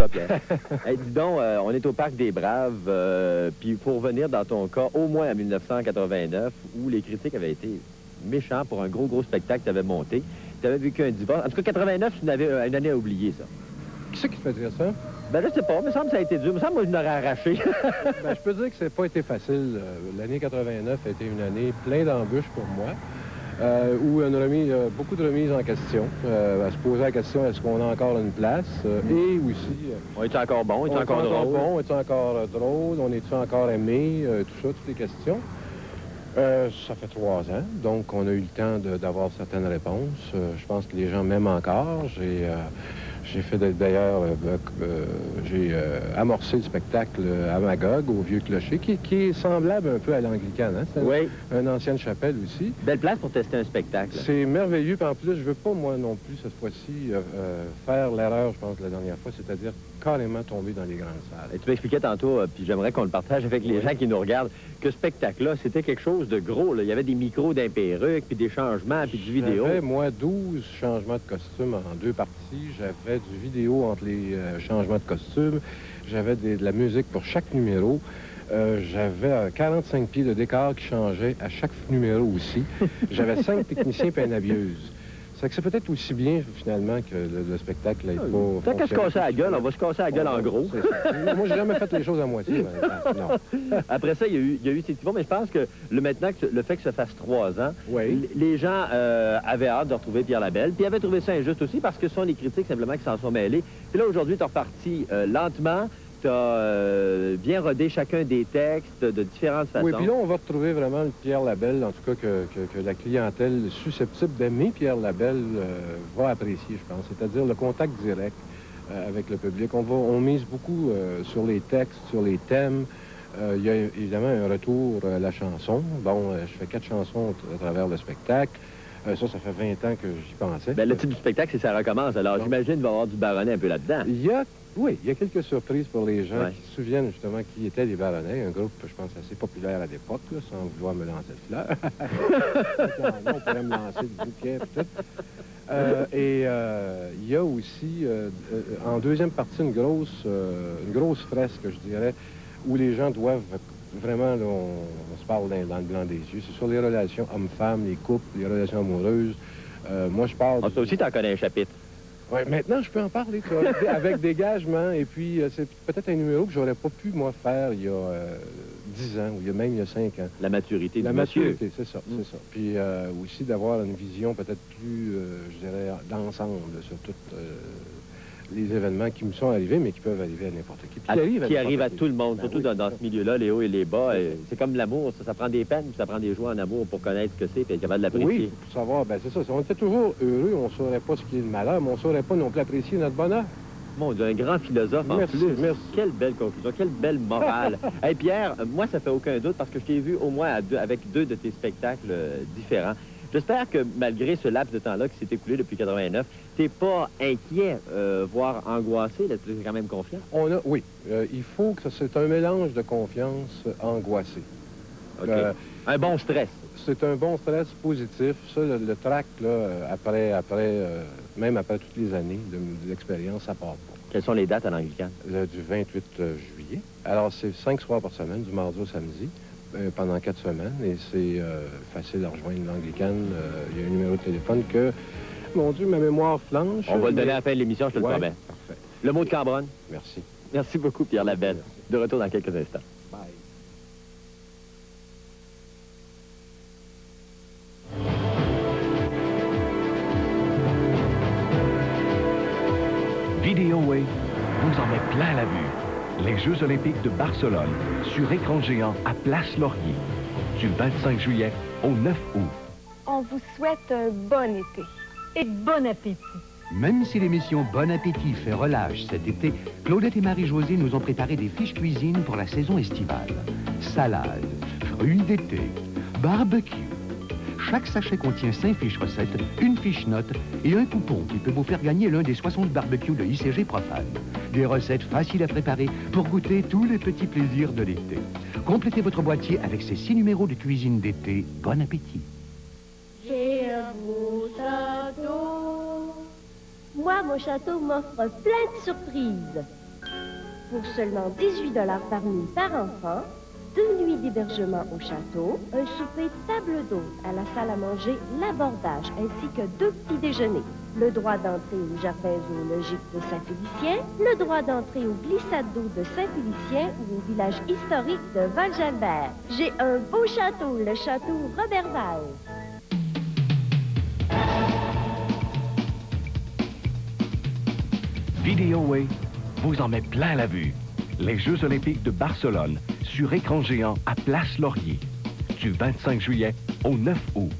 ça, Pierre. Hey, dis donc, on est au Parc des Braves, puis pour revenir dans ton cas, au moins en 1989, où les critiques avaient été méchants pour un gros spectacle que tu avais monté. Tu avais vécu un divorce. En tout cas, 89, tu n'avais une année à oublier, ça. Qui c'est qui te fait dire ça? Ben, je sais pas, il me semble que ça a été dur. Il me semble que moi, je l'aurais arraché. Ben, je peux dire que ça n'a pas été facile. L'année 89 a été une année pleine d'embûches pour moi, où beaucoup de remises en question, à se poser la question, est-ce qu'on a encore une place? Et aussi... On est encore bon? On est encore drôle? Bon? Est-ce encore drôle? On est-tu encore aimé? Tout ça, toutes les questions. Ça fait 3 ans, donc on a eu le temps d'avoir certaines réponses. Je pense que les gens m'aiment encore. J'ai fait d'ailleurs, j'ai amorcé le spectacle à Magog, au Vieux Clocher, qui est semblable un peu à l'Anglicane. Hein? C'est oui. Une ancienne chapelle aussi. Belle place pour tester un spectacle. C'est merveilleux. Puis en plus, je veux pas, moi non plus, cette fois-ci, faire l'erreur, je pense, la dernière fois, c'est-à-dire carrément tomber dans les grandes salles. Et tu m'expliquais tantôt, puis j'aimerais qu'on le partage avec les gens qui nous regardent, que ce spectacle-là, c'était quelque chose de gros. Là. Il y avait des micros d'un perruque, puis des changements, puis du vidéo. J'avais, moi, 12 changements de costumes en 2 parties. J'avais du vidéo entre les changements de costumes. J'avais de la musique pour chaque numéro. J'avais 45 pieds de décor qui changeaient à chaque numéro aussi. J'avais 5 techniciens et une habilleuse. C'est peut-être aussi bien, finalement, que le spectacle n'ait pas... Tant qu'à se casser la gueule, on va se casser la gueule en gros. Moi, j'ai jamais fait les choses à moitié. Non. Après ça, il y a eu ces petits bons, mais je pense que maintenant, le fait que ça fasse 3 ans, oui. Les gens avaient hâte de retrouver Pierre Labelle, puis ils avaient trouvé ça injuste aussi, parce que ce sont les critiques simplement qui s'en sont mêlés. Puis là, aujourd'hui, tu es reparti lentement. Tu as bien rodé chacun des textes de différentes façons. Oui, puis là, on va retrouver vraiment le Pierre Labelle, en tout cas que la clientèle susceptible d'aimer Pierre Labelle va apprécier, je pense. C'est-à-dire le contact direct avec le public. On mise beaucoup sur les textes, sur les thèmes. Il y a évidemment un retour à la chanson. Bon, je fais 4 chansons à travers le spectacle. Ça fait 20 ans que j'y pensais. Bien, le titre du spectacle, c'est Ça recommence. Alors, j'imagine qu'il va y avoir du Baronnet un peu là-dedans. Oui, il y a quelques surprises pour les gens qui se souviennent justement qui étaient les Baronnets, un groupe, je pense, assez populaire à l'époque, sans vouloir me lancer de fleurs. On pourrait me lancer de bouquet, peut-être. Il y a aussi, en deuxième partie, une grosse fresque, je dirais, où les gens doivent vraiment, là, on se parle dans le blanc des yeux. C'est sur les relations hommes-femmes, les couples, les relations amoureuses. Moi, je parle... Toi aussi, tu en connais un chapitre. Oui, maintenant, je peux en parler, tu vois, avec dégagement. Et puis, c'est peut-être un numéro que j'aurais pas pu, moi, faire il y a 10 ans, ou même il y a 5 ans. La maturité du monsieur. La maturité, c'est ça, c'est ça. Puis aussi d'avoir une vision peut-être plus, je dirais, d'ensemble sur tous les événements qui me sont arrivés, mais qui peuvent arriver à n'importe qui. Qui arrive à tout le monde, surtout dans ce milieu-là, les hauts et les bas. C'est comme l'amour, ça prend des peines, puis ça prend des joies en amour pour connaître ce que c'est, puis être capable de l'apprécier. Oui, pour savoir, ben c'est ça. Si on était toujours heureux, on ne saurait pas ce qui est le malheur, mais on ne saurait pas non plus apprécier notre bonheur. Mon Dieu, un grand philosophe en plus. Merci. Quelle belle conclusion, quelle belle morale. Hey Pierre, moi, ça fait aucun doute, parce que je t'ai vu au moins avec 2 de tes spectacles différents. J'espère que malgré ce laps de temps-là qui s'est écoulé depuis 89, t'es pas inquiet, voire angoissé, là, tu es quand même confiant? Oui. Il faut que c'est un mélange de confiance angoissée. Okay. Un bon stress. C'est un bon stress positif. Ça, le trac, là, même après toutes les années d'expérience, ça part pas. Quelles sont les dates à l'Anglicane? Du 28 juillet. Alors, c'est 5 soirs par semaine, du mardi au samedi. Pendant 4 semaines, et c'est facile à rejoindre l'Anglicane. Il y a un numéro de téléphone que, mon Dieu, ma mémoire flanche. On va le donner à la fin de l'émission, je te le promets. Parfait. Le mot de Cambronne. Merci. Merci beaucoup, Pierre Labelle. De retour dans quelques instants. Bye. Vidéoway vous en met plein la vue. Les Jeux olympiques de Barcelone, sur écran géant à Place Laurier, du 25 juillet au 9 août. On vous souhaite un bon été et bon appétit. Même si l'émission Bon Appétit fait relâche cet été, Claudette et Marie-Josée nous ont préparé des fiches cuisine pour la saison estivale. Salade, fruits d'été, barbecue. Chaque sachet contient 5 fiches recettes, une fiche note et un coupon qui peut vous faire gagner l'un des 60 barbecues de ICG Profane. Des recettes faciles à préparer pour goûter tous les petits plaisirs de l'été. Complétez votre boîtier avec ces 6 numéros de cuisine d'été. Bon appétit. J'ai un beau château. Moi, mon château m'offre plein de surprises. pour seulement 18 $ par nuit par enfant, 2 nuits d'hébergement au château, un souper table d'hôte à la salle à manger L'Abordage, ainsi que 2 petits déjeuners. Le droit d'entrée au jardin zoologique de Saint-Félicien, le droit d'entrée aux glissades d'eau de Saint-Félicien ou au village historique de Val-Jalbert. J'ai un beau château, le château Roberval. Videoway vous en met plein la vue. Les Jeux olympiques de Barcelone sur écran géant à Place Laurier, du 25 juillet au 9 août.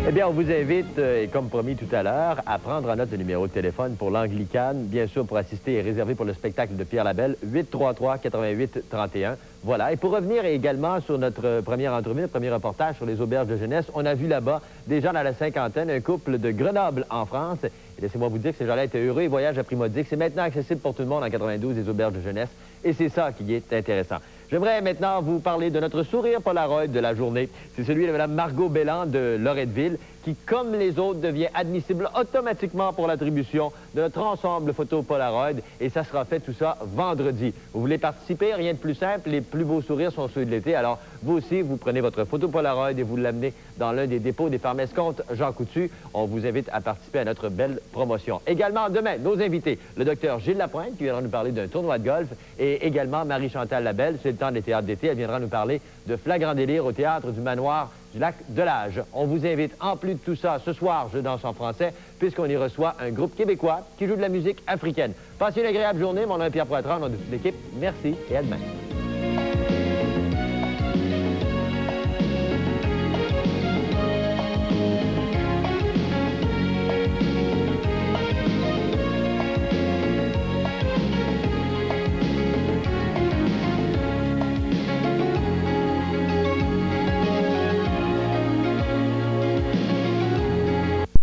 Eh bien, on vous invite, et comme promis tout à l'heure, à prendre en note le numéro de téléphone pour l'Anglicane, bien sûr pour assister et réserver pour le spectacle de Pierre Labelle, 833-88-31. Voilà. Et pour revenir également sur notre première entrevue, notre premier reportage sur les auberges de jeunesse, on a vu là-bas des gens dans la cinquantaine, un couple de Grenoble en France. Et laissez-moi vous dire que ces gens-là étaient heureux et voyagent à prix modique. C'est maintenant accessible pour tout le monde en 92, les auberges de jeunesse. Et c'est ça qui est intéressant. J'aimerais maintenant vous parler de notre sourire Polaroid de la journée. C'est celui de Mme Margot Belland de Loretteville, qui, comme les autres, devient admissible automatiquement pour l'attribution de notre ensemble photo Polaroid. Et ça sera fait tout ça vendredi. Vous voulez participer? Rien de plus simple. Les plus beaux sourires sont ceux de l'été. Alors, vous aussi, vous prenez votre photo Polaroid et vous l'amenez dans l'un des dépôts des Farm Escompte Jean Coutu. On vous invite à participer à notre belle promotion. Également, demain, nos invités, le docteur Gilles Lapointe, qui viendra nous parler d'un tournoi de golf, et également Marie-Chantal Labelle, c'est le temps des théâtres d'été. Elle viendra nous parler de Flagrant délire au théâtre du Manoir du Lac de l'Âge. On vous invite, en plus de tout ça, ce soir, Je danse en français, puisqu'on y reçoit un groupe québécois qui joue de la musique africaine. Passez une agréable journée. Mon nom est Pierre Poitras, au nom de toute l'équipe. Merci et à demain.